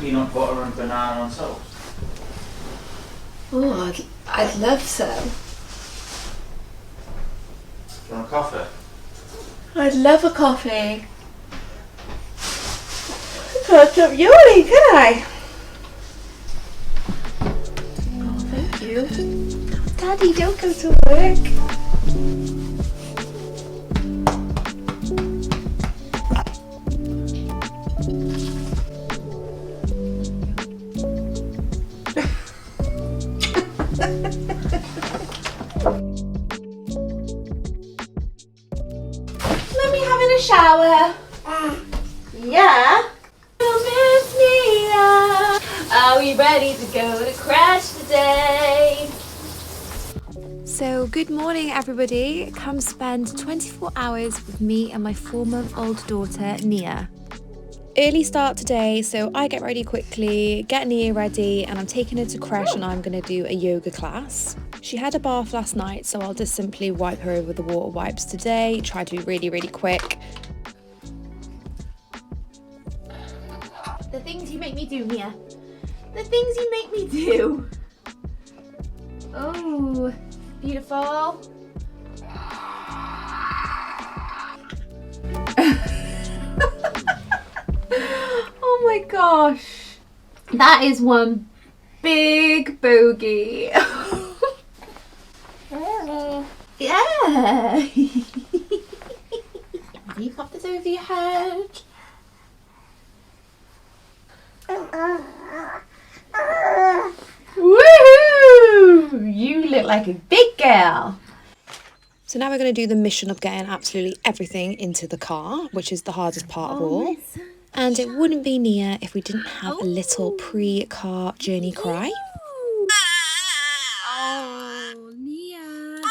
peanut butter and banana on toast? Oh, I'd love so. Do you want a coffee? I'd love a coffee. I can't stop yawning, can I? Oh, thank you. Daddy, don't go to work. Mummy having a shower. Yeah. Miss Nia. Are we ready to go to crèche today? So good morning everybody. Come spend 24 hours with me and my 4-month-old daughter Nia. Early start today, so I get ready quickly, get Nia ready, and I'm taking her to crèche and I'm going to do a yoga class. She had a bath last night, so I'll just simply wipe her over with the water wipes today. Try to be really, really quick. The things you make me do, Nia. The things you make me do. Oh, beautiful. Oh my gosh. That is one big bogey. Yeah. You pop this over your head. Woohoo! You look like a big girl. So now we're going to do the mission of getting absolutely everything into the car, which is the hardest part of all. And it wouldn't be Nia if we didn't have a little pre-car journey cry. Oh, Nia.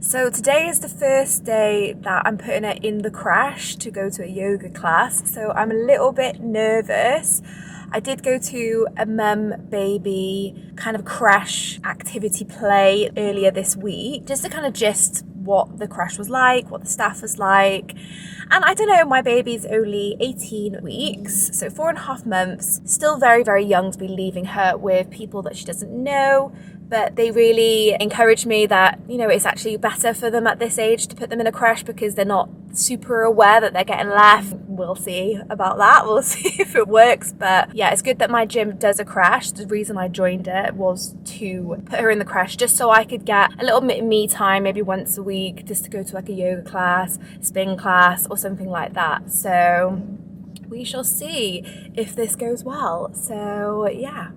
So today is the first day that I'm putting her in the crèche to go to a yoga class. So I'm a little bit nervous. I did go to a mum-baby kind of crèche activity play earlier this week, just to kind of gist what the crèche was like, what the staff was like. And I don't know, my baby's only 18 weeks, so 4.5 months, still very, very young to be leaving her with people that she doesn't know. But they really encouraged me that, you know, it's actually better for them at this age to put them in a crèche because they're not super aware that they're getting left. We'll see about that. We'll see if it works. But yeah, it's good that my gym does a crèche. The reason I joined it was to put her in the crèche just so I could get a little bit of me time, maybe once a week, just to go to like a yoga class, spin class or something like that. So we shall see if this goes well. So yeah.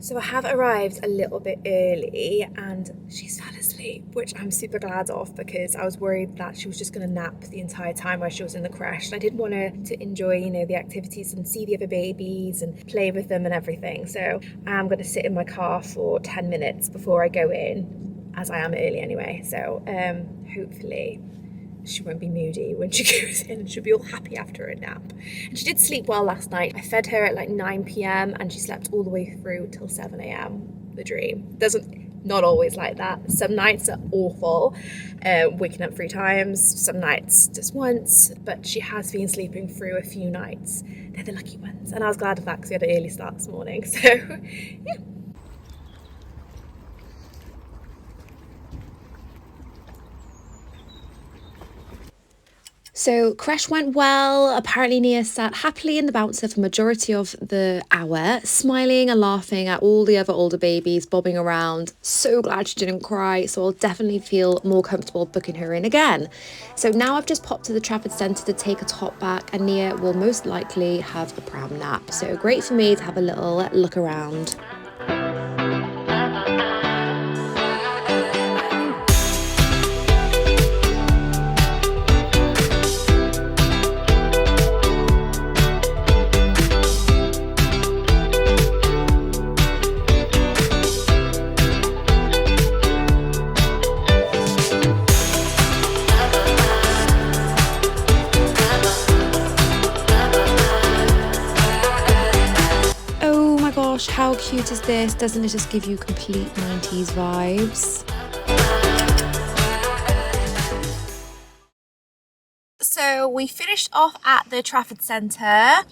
So I have arrived a little bit early and she's fell asleep, which I'm super glad of because I was worried that she was just going to nap the entire time while she was in the crèche. And I did want her to enjoy, you know, the activities and see the other babies and play with them and everything. So I'm going to sit in my car for 10 minutes before I go in, as I am early anyway. So hopefully she won't be moody when she goes in and she'll be all happy after a nap. And she did sleep well last night. I fed her at like 9 p.m. and she slept all the way through till 7 a.m. The dream. Not always like that. Some nights are awful, waking up 3 times, some nights just once, but she has been sleeping through a few nights. They're the lucky ones. And I was glad of that because we had an early start this morning. So yeah. So crèche went well. Apparently Nia sat happily in the bouncer for majority of the hour, smiling and laughing at all the other older babies bobbing around. So glad she didn't cry, so I'll definitely feel more comfortable booking her in again. So now I've just popped to the Trafford Centre to take a top back and Nia will most likely have a pram nap. So great for me to have a little look around. How cute is this? Doesn't it just give you complete 90s vibes? So we finished off at the Trafford Centre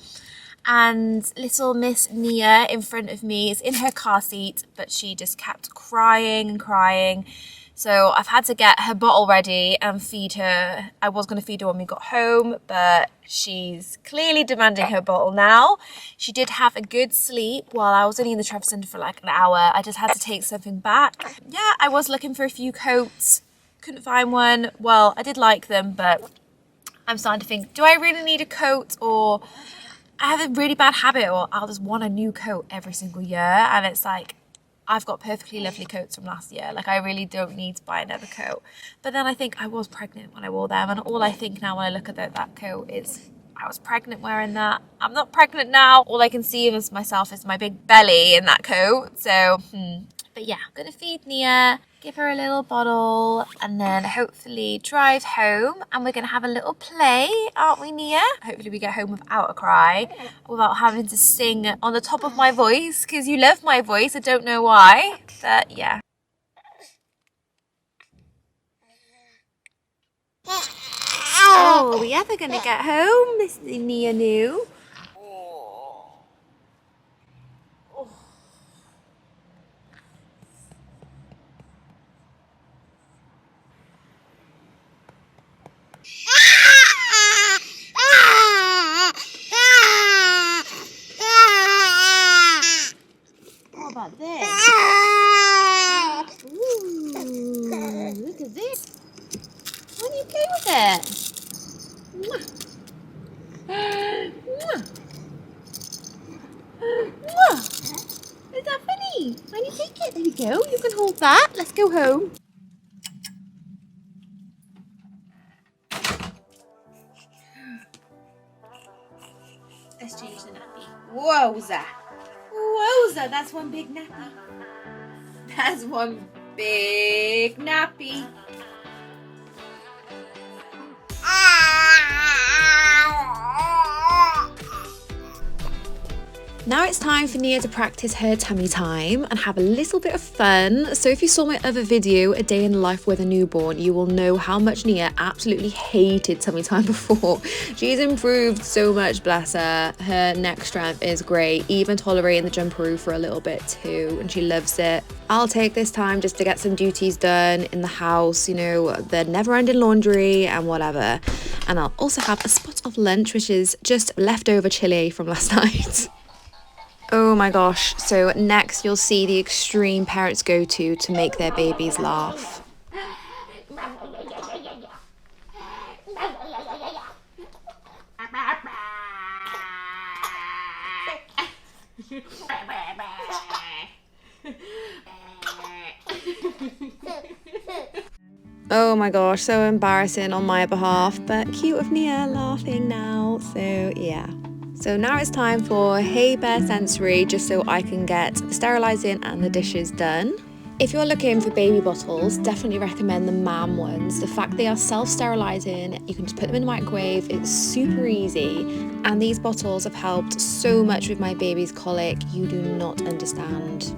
and little Miss Nia in front of me is in her car seat, but she just kept crying and crying. So I've had to get her bottle ready and feed her. I was going to feed her when we got home, but she's clearly demanding her bottle now. She did have a good sleep while I was only in the Trafford Centre for like an hour. I just had to take something back. Yeah, I was looking for a few coats. Couldn't find one. Well, I did like them, but I'm starting to think, do I really need a coat? Or I have a really bad habit, or I'll just want a new coat every single year. And it's like, I've got perfectly lovely coats from last year. Like, I really don't need to buy another coat. But then I think I was pregnant when I wore them. And all I think now when I look at that coat is, I was pregnant wearing that. I'm not pregnant now. All I can see of myself is my big belly in that coat. So, But yeah, I'm going to feed Nia, give her a little bottle, and then hopefully drive home. And we're going to have a little play, aren't we, Nia? Hopefully we get home without a cry, without having to sing on the top of my voice, because you love my voice. I don't know why, but yeah. Oh, are we ever going to get home, Miss Nia New? What about this? Ooh, look at this. Why do you play with it? Mwah. Mwah. Mwah. Is that funny? When you take it, there we go. You can hold that. Let's go home. Let's change the nappy. Wowza. Wowza, that's one big nappy. That's one big nappy. Now it's time for Nia to practice her tummy time and have a little bit of fun. So if you saw my other video, A Day in the Life with a Newborn, you will know how much Nia absolutely hated tummy time before. She's improved so much, bless her. Her neck strength is great, even tolerating the jumperoo for a little bit too, and she loves it. I'll take this time just to get some duties done in the house, you know, the never-ending laundry and whatever. And I'll also have a spot of lunch, which is just leftover chili from last night. Oh my gosh, so next you'll see the extreme parents go to make their babies laugh. Oh my gosh, so embarrassing on my behalf, but cute of Nia laughing now, so yeah. So now it's time for Hey Bear Sensory, just so I can get the sterilising and the dishes done. If you're looking for baby bottles, definitely recommend the Mam ones. The fact they are self-sterilising, you can just put them in the microwave, it's super easy. And these bottles have helped so much with my baby's colic, you do not understand.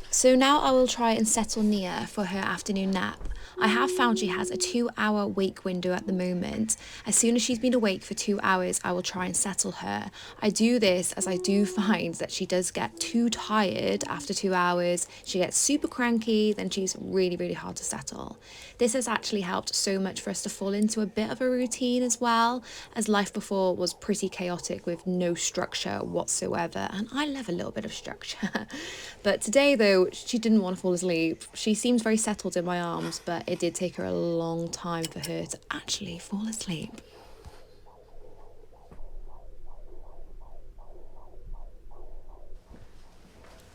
So now I will try and settle Nia for her afternoon nap. I have found she has a 2-hour wake window at the moment. As soon as she's been awake for 2 hours, I will try and settle her. I do this as I do find that she does get too tired after 2 hours. She gets super cranky, then she's really, really hard to settle. This has actually helped so much for us to fall into a bit of a routine as well, as life before was pretty chaotic with no structure whatsoever, and I love a little bit of structure. But today though, she didn't want to fall asleep. She seems very settled in my arms, but it did take her a long time for her to actually fall asleep.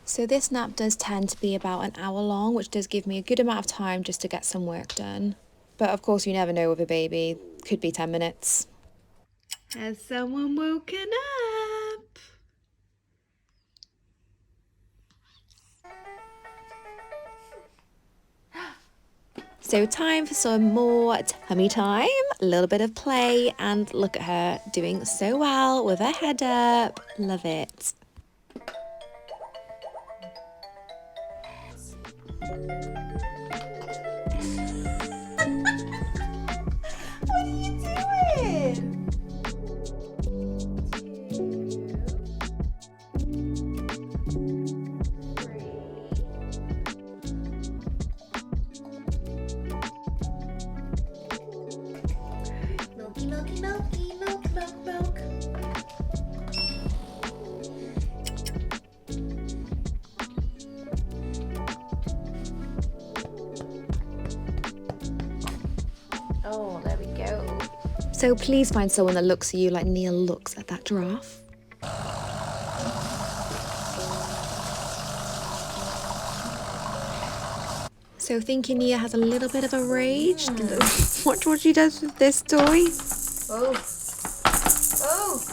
So this nap does tend to be about an hour long, which does give me a good amount of time just to get some work done. But of course you never know with a baby, could be 10 minutes. Has someone woken up? So time for some more tummy time, a little bit of play, and look at her doing so well with her head up. Love it. What are you doing? Milky, milky, milky, milk, milk, milk. Oh, there we go. So please find someone that looks at you like Neil looks at that giraffe. So thinking Nia has a little bit of a rage. Watch what she does with this toy. Oh. Oh.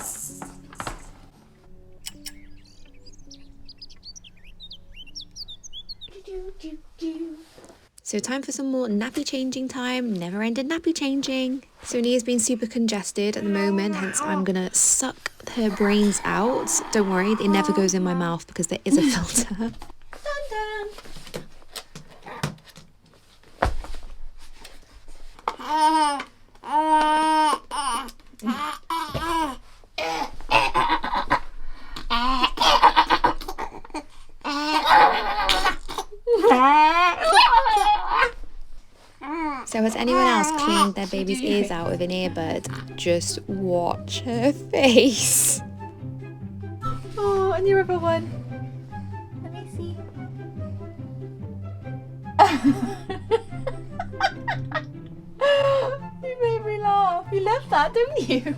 So time for some more nappy changing time. Never ended nappy changing. So Nia's been super congested at the moment, hence I'm gonna suck her brains out. Don't worry, it never goes in my mouth because there is a filter. Dun dun. So has anyone else cleaned their baby's ears out with an earbud? Just watch her face. Oh, and your other one. Let me see. You made me laugh. You love that, don't you?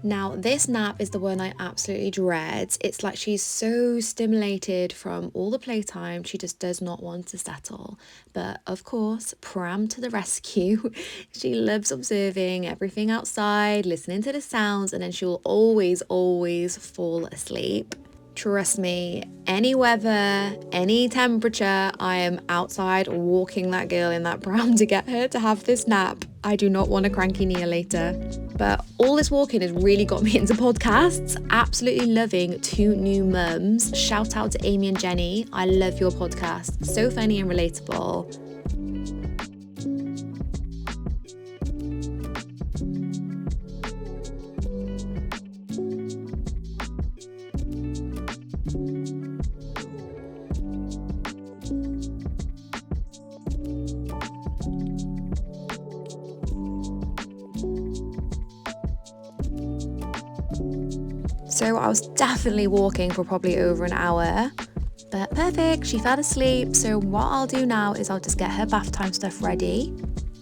Now, this nap is the one I absolutely dread. It's like she's so stimulated from all the playtime, she just does not want to settle. But of course, Pram to the rescue. She loves observing everything outside, listening to the sounds, and then she will always, always fall asleep. Trust me, any weather, any temperature, I am outside walking that girl in that pram to get her to have this nap. I do not want a cranky Nia later. But all this walking has really got me into podcasts. Absolutely loving 2 new mums. Shout out to Amy and Jenny. I love your podcast. So funny and relatable. So I was definitely walking for probably over an hour, but perfect, she fell asleep. So what I'll do now is I'll just get her bath time stuff ready.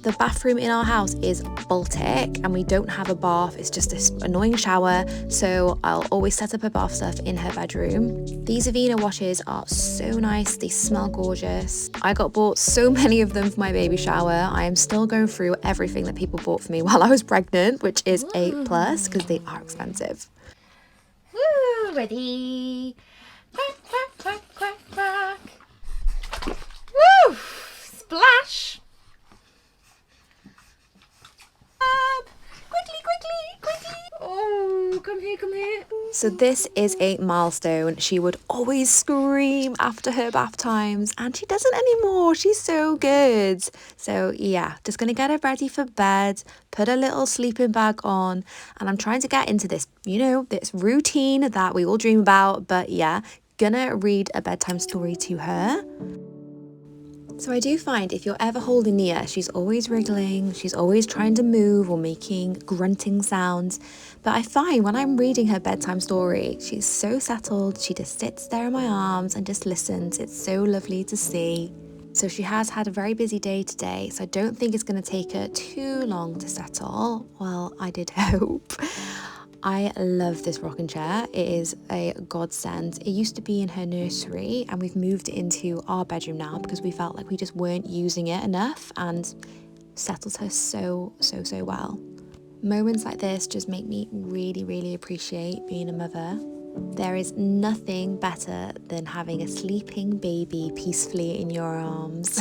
The bathroom in our house is Baltic and we don't have a bath, it's just this annoying shower. So I'll always set up her bath stuff in her bedroom. These Avena washes are so nice, they smell gorgeous. I got bought so many of them for my baby shower. I am still going through everything that people bought for me while I was pregnant, which is A+ because they are expensive. Woo, ready. Quack, quack, quack, quack, quack. Woo! Splash. Up. Quickly, quickly, quickly. Oh, come here, come here. So this is a milestone. She would always scream after her bath times and she doesn't anymore. She's so good. So yeah, just gonna get her ready for bed, put a little sleeping bag on, and I'm trying to get into this, you know, this routine that we all dream about. But yeah, gonna read a bedtime story to her. So I do find if you're ever holding Nia, she's always wriggling, she's always trying to move or making grunting sounds. But I find when I'm reading her bedtime story, she's so settled, she just sits there in my arms and just listens. It's so lovely to see. So she has had a very busy day today, so I don't think it's going to take her too long to settle. Well, I did hope. I love this rocking chair. It is a godsend. It used to be in her nursery and we've moved it into our bedroom now because we felt like we just weren't using it enough, and settles her so well. Moments like this just make me really appreciate being a mother. There is nothing better than having a sleeping baby peacefully in your arms.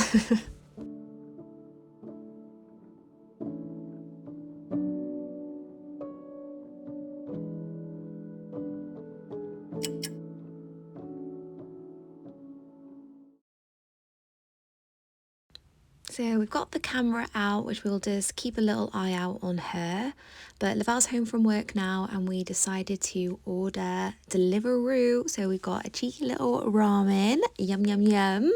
So we've got the camera out, which we'll just keep a little eye out on her. But Lavelle's home from work now and we decided to order Deliveroo. So we've got a cheeky little ramen, yum, yum, yum.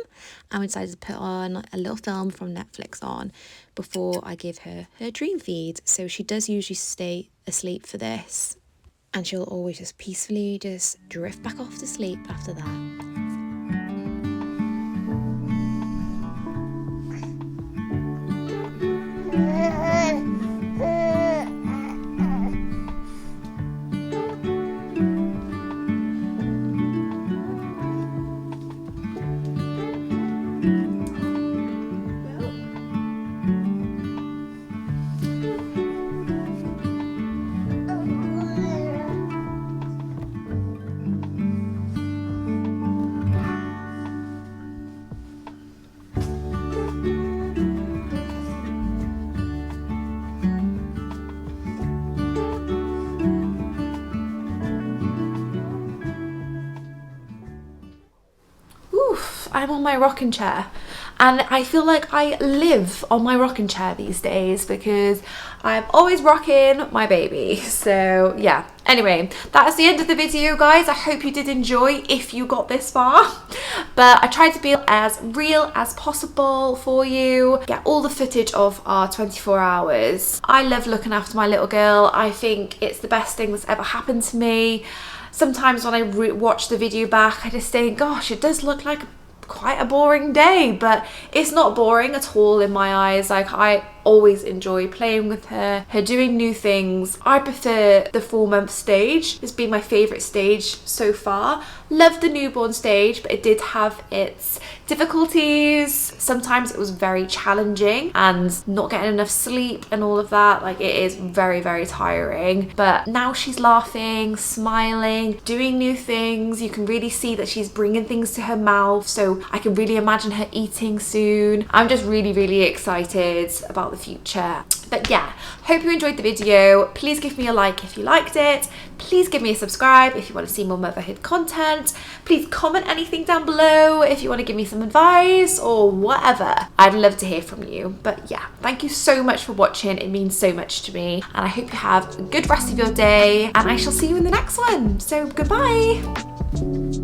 And we decided to put on a little film from Netflix on before I give her her dream feed. So she does usually stay asleep for this. And she'll always just peacefully just drift back off to sleep after that. I'm on my rocking chair and I feel like I live on my rocking chair these days because I'm always rocking my baby. So yeah, anyway, that is the end of the video, guys. I hope you did enjoy if you got this far, but I tried to be as real as possible for you, get all the footage of our 24 hours. I love looking after my little girl. I think it's the best thing that's ever happened to me. Sometimes when I watch the video back, I just think, gosh, it does look like quite a boring day, but it's not boring at all in my eyes. Like, I always enjoy playing with her doing new things. I prefer the 4-month stage. It's been my favorite stage so far. Love the newborn stage, but it did have its difficulties. Sometimes it was very challenging and not getting enough sleep and all of that. Like, it is very, very tiring. But now she's laughing, smiling, doing new things. You can really see that she's bringing things to her mouth, so I can really imagine her eating soon. I'm just really, really excited about the future. But yeah, hope you enjoyed the video. Please give me a like if you liked it. Please give me a subscribe if you want to see more motherhood content. Please comment anything down below if you want to give me some advice or whatever. I'd love to hear from you. But yeah, thank you so much for watching. It means so much to me. And I hope you have a good rest of your day. And I shall see you in the next one. So goodbye.